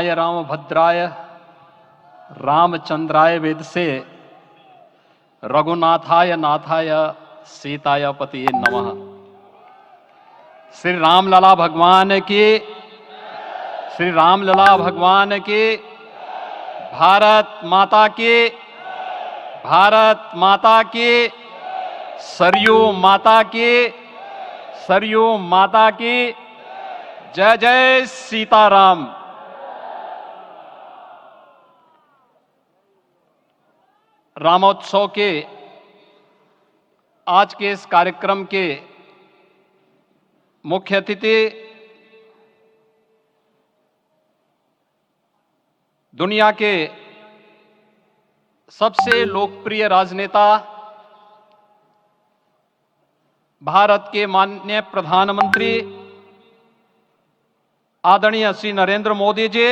रामाय रामभद्राय रामचंद्राय वेदसे रघुनाथाय नाथाय सीताय पतिये नमः। श्री रामलला भगवान की, श्री रामलला भगवान की, भारत माता की, भारत माता की, सरयू माता की, सरयू माता की, जय जय सीताराम। रामोत्सव के आज के इस कार्यक्रम के मुख्य अतिथि दुनिया के सबसे लोकप्रिय राजनेता भारत के माननीय प्रधानमंत्री आदरणीय श्री नरेंद्र मोदी जी,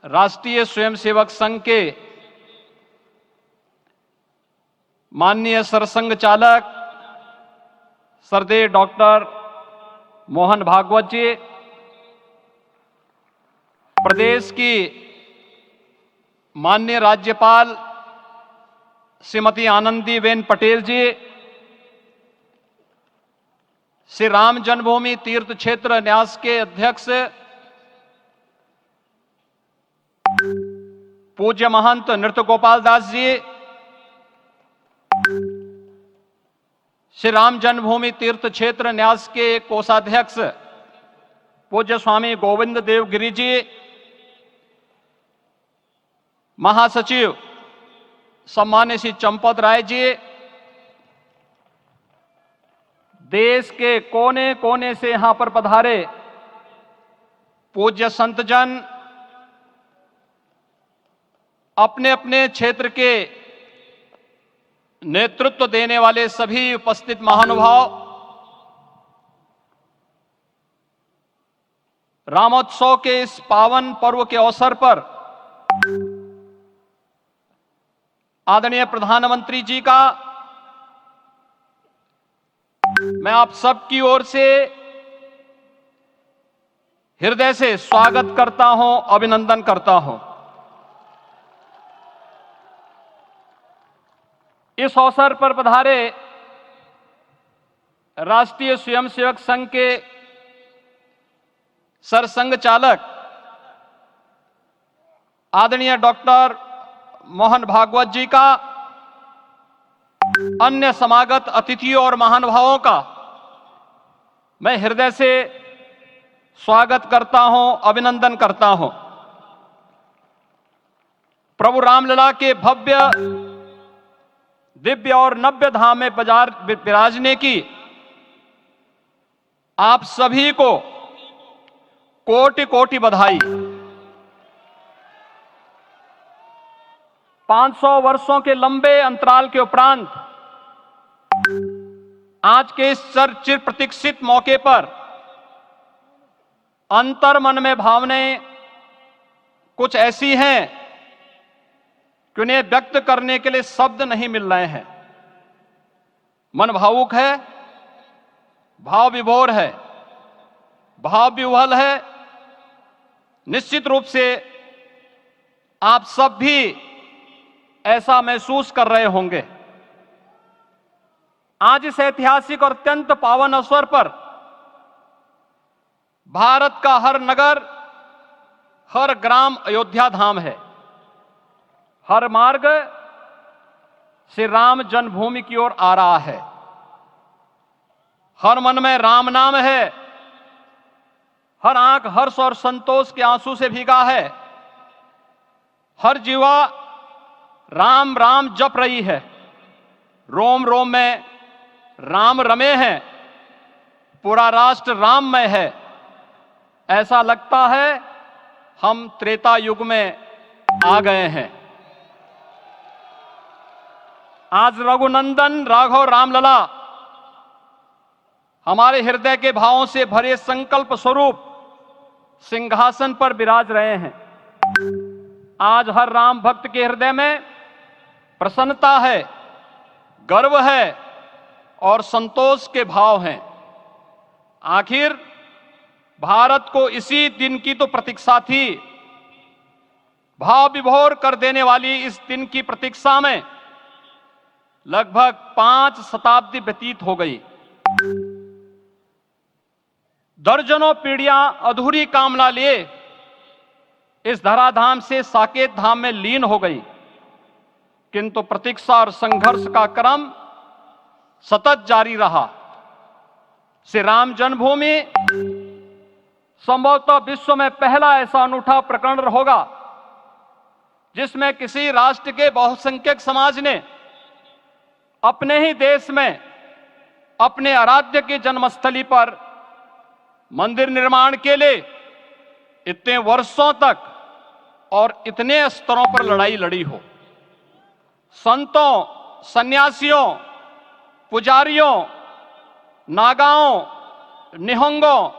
राष्ट्रीय स्वयंसेवक संघ के माननीय सरसंघ चालक श्रद्धेय डॉक्टर मोहन भागवत जी, प्रदेश की माननीय राज्यपाल श्रीमती आनंदीबेन पटेल जी, श्री राम जन्मभूमि तीर्थ क्षेत्र न्यास के अध्यक्ष पूज्य महंत नृत्य गोपाल दास जी, श्री राम जन्मभूमि तीर्थ क्षेत्र न्यास के कोषाध्यक्ष पूज्य स्वामी गोविंद देव गिरी जी, महासचिव सम्मान्य श्री चंपत राय जी, देश के कोने कोने से यहां पर पधारे पूज्य संतजन, अपने अपने क्षेत्र के नेतृत्व देने वाले सभी उपस्थित महानुभाव, रामोत्सव के इस पावन पर्व के अवसर पर आदरणीय प्रधानमंत्री जी का मैं आप सबकी ओर से हृदय से स्वागत करता हूं, अभिनंदन करता हूं। इस अवसर पर पधारे राष्ट्रीय स्वयंसेवक संघ के सरसंघ चालक आदरणीय डॉक्टर मोहन भागवत जी का, अन्य समागत अतिथियों और महानुभावों का मैं हृदय से स्वागत करता हूं, अभिनंदन करता हूं। प्रभु रामलला के भव्य दिव्य और नव्य धाम में विराजने की आप सभी को कोटि कोटि बधाई। 500 वर्षों के लंबे अंतराल के उपरांत आज के इस चिर प्रतीक्षित मौके पर अंतर मन में भावनाएं कुछ ऐसी हैं कि उन्हें व्यक्त करने के लिए शब्द नहीं मिल रहे हैं। मन भावुक है, भाव विभोर है, भाव विह्वल है। निश्चित रूप से आप सब भी ऐसा महसूस कर रहे होंगे। आज इस ऐतिहासिक और अत्यंत पावन अवसर पर भारत का हर नगर, हर ग्राम अयोध्या धाम है। हर मार्ग श्री राम जन्मभूमि की ओर आ रहा है। हर मन में राम नाम है, हर आंख हर्ष और संतोष के आंसू से भीगा है। हर जीवा राम राम जप रही है, रोम रोम में राम रमे हैं, पूरा राष्ट्र राममय है। ऐसा लगता है हम त्रेता युग में आ गए हैं। आज रघुनंदन राघव रामलला हमारे हृदय के भावों से भरे संकल्प स्वरूप सिंहासन पर विराज रहे हैं। आज हर राम भक्त के हृदय में प्रसन्नता है, गर्व है और संतोष के भाव हैं। आखिर भारत को इसी दिन की तो प्रतीक्षा थी। भाव विभोर कर देने वाली इस दिन की प्रतीक्षा में लगभग 5 शताब्दी व्यतीत हो गई। दर्जनों पीढ़ियां अधूरी कामना लिए इस धराधाम से साकेत धाम में लीन हो गई, किंतु प्रतीक्षा और संघर्ष का क्रम सतत जारी रहा। श्री राम जन्मभूमि संभवतः विश्व में पहला ऐसा अनूठा प्रकरण होगा जिसमें किसी राष्ट्र के बहुसंख्यक समाज ने अपने ही देश में अपने आराध्य की जन्मस्थली पर मंदिर निर्माण के लिए इतने वर्षों तक और इतने स्तरों पर लड़ाई लड़ी हो। संतों, सन्यासियों, पुजारियों, नागाओं, निहंगों,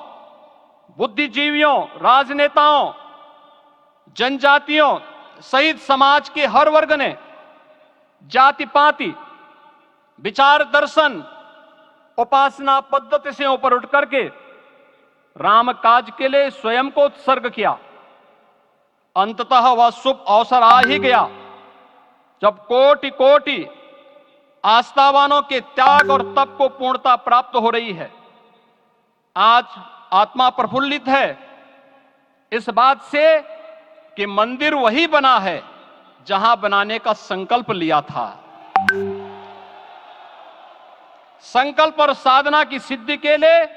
बुद्धिजीवियों, राजनेताओं, जनजातियों सहित समाज के हर वर्ग ने जाति पाति, विचार दर्शन, उपासना पद्धति से ऊपर उठ करके राम काज के लिए स्वयं को उत्सर्ग किया। अंततः वह शुभ अवसर आ ही गया जब कोटि कोटि आस्थावानों के त्याग और तप को पूर्णता प्राप्त हो रही है। आज आत्मा प्रफुल्लित है इस बात से कि मंदिर वही बना है जहां बनाने का संकल्प लिया था। संकल्प और साधना की सिद्धि के लिए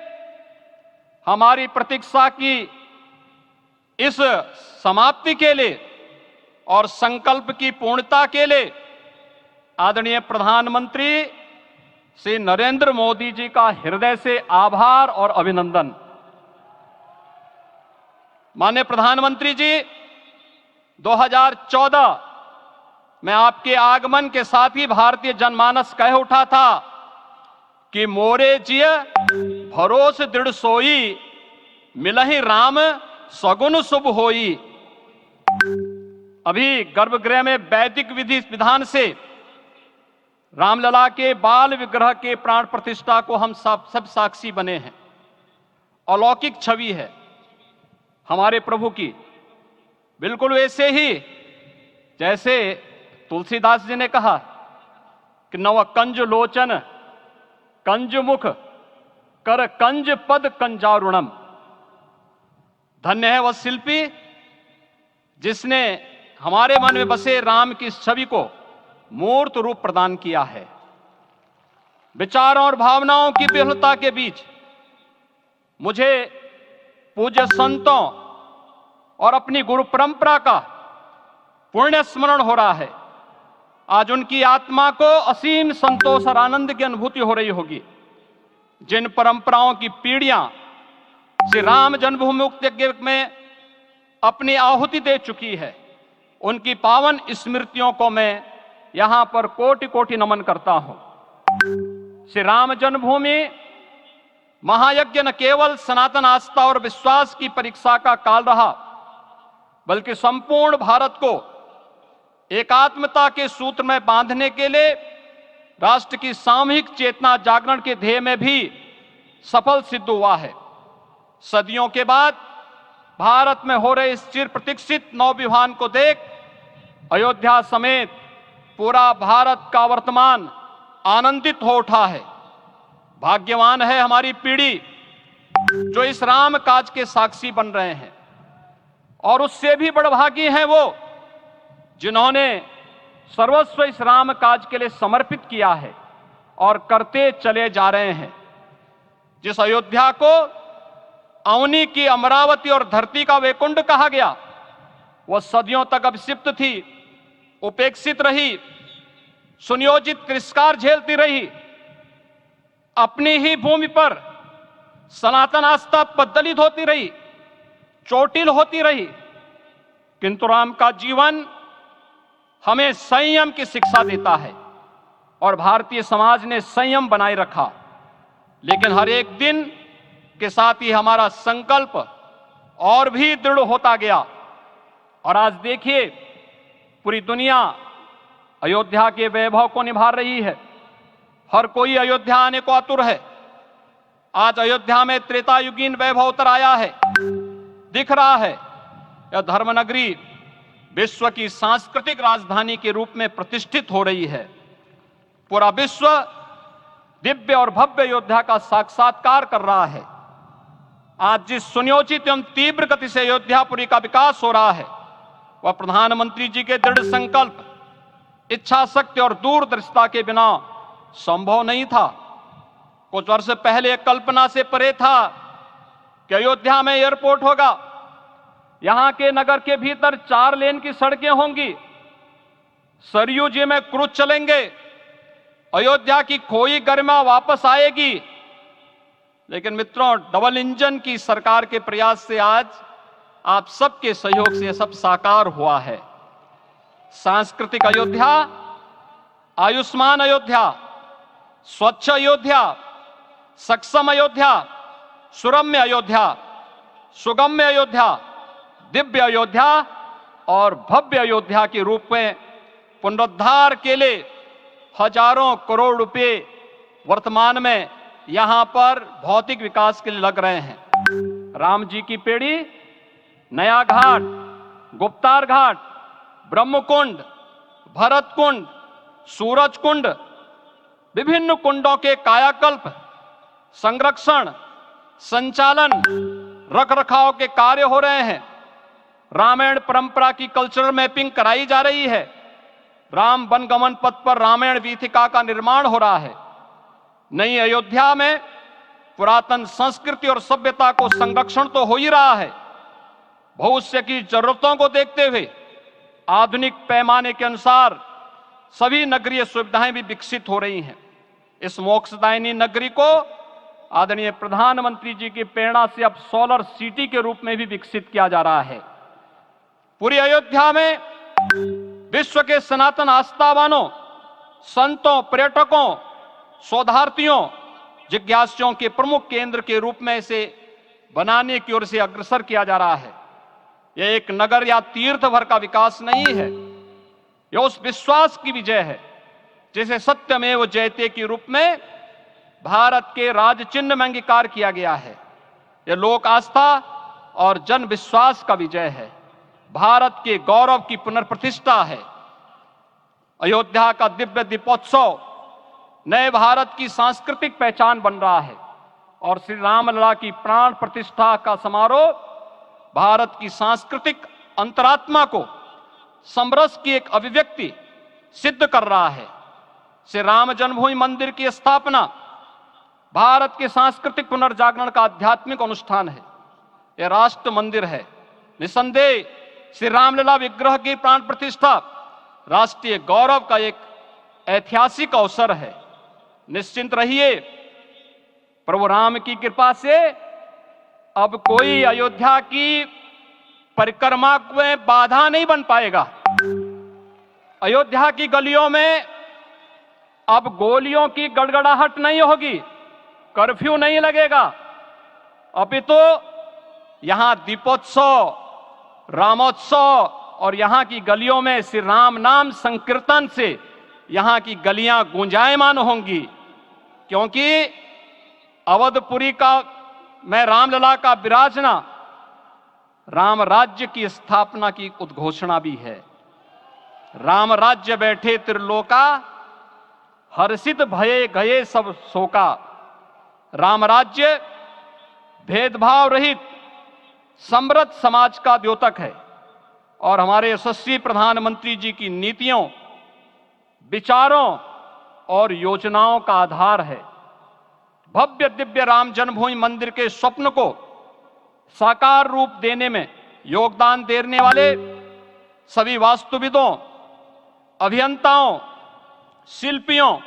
हमारी प्रतीक्षा की इस समाप्ति के लिए और संकल्प की पूर्णता के लिए आदरणीय प्रधानमंत्री श्री नरेंद्र मोदी जी का हृदय से आभार और अभिनंदन। माननीय प्रधानमंत्री जी, 2014 में आपके आगमन के साथ ही भारतीय जनमानस कह उठा था कि मोरे जिय भरोस दृढ़ सोई, मिलहि राम सगुन शुभ होई। अभी गर्भगृह में वैदिक विधि विधान से रामलला के बाल विग्रह के प्राण प्रतिष्ठा को हम सब साक्षी बने हैं। अलौकिक छवि है हमारे प्रभु की, बिल्कुल वैसे ही जैसे तुलसीदास जी ने कहा कि नव कंज लोचन कंज मुख कर कंज पद कंजारुणम। धन्य है वह शिल्पी जिसने हमारे मन में बसे राम की छवि को मूर्त रूप प्रदान किया है। विचारों और भावनाओं की विहलता के बीच मुझे पूज्य संतों और अपनी गुरु परंपरा का पुण्य स्मरण हो रहा है। आज उनकी आत्मा को असीम संतोष और आनंद की अनुभूति हो रही होगी। जिन परंपराओं की पीढ़ियां श्री राम जन्मभूमि मुक्ति यज्ञ में अपनी आहुति दे चुकी है, उनकी पावन स्मृतियों को मैं यहां पर कोटि कोटि नमन करता हूं। श्री राम जन्मभूमि महायज्ञ न केवल सनातन आस्था और विश्वास की परीक्षा का काल रहा, बल्कि संपूर्ण भारत को एकात्मता के सूत्र में बांधने के लिए राष्ट्र की सामूहिक चेतना जागरण के ध्येय में भी सफल सिद्ध हुआ है। सदियों के बाद भारत में हो रहे इस चिर प्रतीक्षित नवविवाह को देख अयोध्या समेत पूरा भारत का वर्तमान आनंदित हो उठा है। भाग्यवान है हमारी पीढ़ी जो इस राम काज के साक्षी बन रहे हैं, और उससे भी बड़भागी हैं वो जिन्होंने सर्वस्व इस राम काज के लिए समर्पित किया है और करते चले जा रहे हैं। जिस अयोध्या को अवनी की अमरावती और धरती का वैकुंठ कहा गया, वह सदियों तक अभिषिप्त थी, उपेक्षित रही, सुनियोजित तिरस्कार झेलती रही। अपनी ही भूमि पर सनातन आस्था पद्दलित होती रही, चोटिल होती रही, किंतु राम का जीवन हमें संयम की शिक्षा देता है और भारतीय समाज ने संयम बनाए रखा। लेकिन हर एक दिन के साथ ही हमारा संकल्प और भी दृढ़ होता गया, और आज देखिए पूरी दुनिया अयोध्या के वैभव को निभा रही है। हर कोई अयोध्या आने को आतुर है। आज अयोध्या में त्रेतायुगीन वैभव उतर आया है। दिख रहा है यह धर्मनगरी विश्व की सांस्कृतिक राजधानी के रूप में प्रतिष्ठित हो रही है। पूरा विश्व दिव्य और भव्य अयोध्या का साक्षात्कार कर रहा है। आज जिस सुनियोजित एवं तीव्र गति से अयोध्यापुरी का विकास हो रहा है वह प्रधानमंत्री जी के दृढ़ संकल्प, इच्छा शक्ति और दूरदर्शिता के बिना संभव नहीं था। कुछ वर्ष पहले कल्पना से परे था कि अयोध्या में एयरपोर्ट होगा, यहां के नगर के भीतर 4 लेन की सड़कें होंगी, सरयू जी में क्रूज चलेंगे, अयोध्या की खोई गरिमा वापस आएगी। लेकिन मित्रों, डबल इंजन की सरकार के प्रयास से आज आप सबके सहयोग से यह सब साकार हुआ है। सांस्कृतिक अयोध्या, आयुष्मान अयोध्या, स्वच्छ अयोध्या, सक्षम अयोध्या, सुरम्य अयोध्या, सुगम्य अयोध्या, दिव्य अयोध्या और भव्य अयोध्या के रूप में पुनरुद्धार के लिए हजारों करोड़ रुपए वर्तमान में यहां पर भौतिक विकास के लिए लग रहे हैं। राम जी की पेड़ी, नया घाट, गुप्तार घाट, ब्रह्मकुंड, भरत कुंड, सूरज कुंड, विभिन्न कुंडों के कायाकल्प, संरक्षण, संचालन, रखरखाव के कार्य हो रहे हैं। रामायण परंपरा की कल्चरल मैपिंग कराई जा रही है। राम वनगमन पथ पर रामायण वीथिका का निर्माण हो रहा है। नई अयोध्या में पुरातन संस्कृति और सभ्यता को संरक्षण तो हो ही रहा है, भविष्य की जरूरतों को देखते हुए आधुनिक पैमाने के अनुसार सभी नगरीय सुविधाएं भी विकसित हो रही हैं। इस मोक्षदायिनी नगरी को आदरणीय प्रधानमंत्री जी की प्रेरणा से अब सोलर सिटी के रूप में भी विकसित किया जा रहा है। पूरी अयोध्या में विश्व के सनातन आस्थावानों, संतों, पर्यटकों, शोधार्थियों, जिज्ञासुओं के प्रमुख केंद्र के रूप में इसे बनाने की ओर से अग्रसर किया जा रहा है। यह एक नगर या तीर्थ भर का विकास नहीं है, यह उस विश्वास की विजय है जिसे सत्यमेव जयते के रूप में भारत के राज चिन्ह में अंगीकार किया गया है। यह लोक आस्था और जन विश्वास का विजय है, भारत के गौरव की पुनर्प्रतिष्ठा है। अयोध्या का दिव्य दीपोत्सव नए भारत की सांस्कृतिक पहचान बन रहा है और श्री रामलला की प्राण प्रतिष्ठा का समारोह भारत की सांस्कृतिक अंतरात्मा को समरस की एक अभिव्यक्ति सिद्ध कर रहा है। श्री राम जन्मभूमि मंदिर की स्थापना भारत के सांस्कृतिक पुनर्जागरण का आध्यात्मिक अनुष्ठान है। यह राष्ट्र मंदिर है। निसंदेह श्री रामलला विग्रह की प्राण प्रतिष्ठा राष्ट्रीय गौरव का एक ऐतिहासिक अवसर है। निश्चिंत रहिए, प्रभु राम की कृपा से अब कोई अयोध्या की परिक्रमा में बाधा नहीं बन पाएगा। अयोध्या की गलियों में अब गोलियों की गड़गड़ाहट नहीं होगी, कर्फ्यू नहीं लगेगा। अपितु यहां दीपोत्सव, रामोत्सव और यहां की गलियों में श्री राम नाम संकीर्तन से यहां की गलियां गुंजायमान होंगी, क्योंकि अवधपुरी का मैं रामलला का विराजना राम राज्य की स्थापना की उद्घोषणा भी है। राम राज्य बैठे त्रिलोका, हर्षित भये गए सब शोका। राम राज्य भेदभाव रहित समृद्ध समाज का द्योतक है और हमारे यशस्वी प्रधानमंत्री जी की नीतियों, विचारों और योजनाओं का आधार है। भव्य दिव्य राम जन्मभूमि मंदिर के स्वप्न को साकार रूप देने में योगदान देने वाले सभी वास्तुविदों, अभियंताओं, शिल्पियों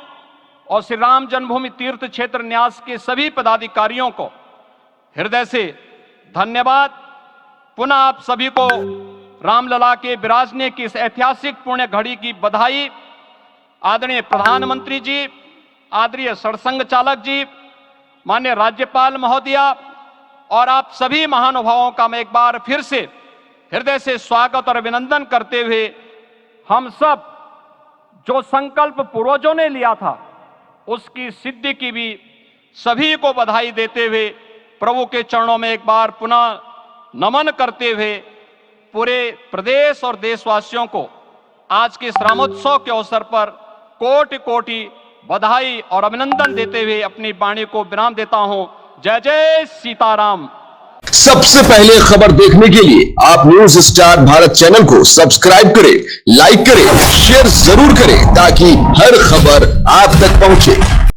और श्री राम जन्मभूमि तीर्थ क्षेत्र न्यास के सभी पदाधिकारियों को हृदय से धन्यवाद। पुनः आप सभी को रामलला के विराजने की इस ऐतिहासिक पुण्य घड़ी की बधाई। आदरणीय प्रधानमंत्री जी, आदरणीय सरसंघ चालक जी, माननीय राज्यपाल महोदया और आप सभी महानुभावों का मैं एक बार फिर से हृदय से स्वागत और अभिनंदन करते हुए हम सब जो संकल्प पूर्वजों ने लिया था उसकी सिद्धि की भी सभी को बधाई देते हुए प्रभु के चरणों में एक बार पुनः नमन करते हुए पूरे प्रदेश और देशवासियों को आज के इस रामोत्सव के अवसर पर कोटि कोटि बधाई और अभिनंदन देते हुए अपनी वाणी को विराम देता हूं। जय जय सीताराम। सबसे पहले खबर देखने के लिए आप न्यूज स्टार भारत चैनल को सब्सक्राइब करें, लाइक करें, शेयर जरूर करें ताकि हर खबर आप तक पहुंचे।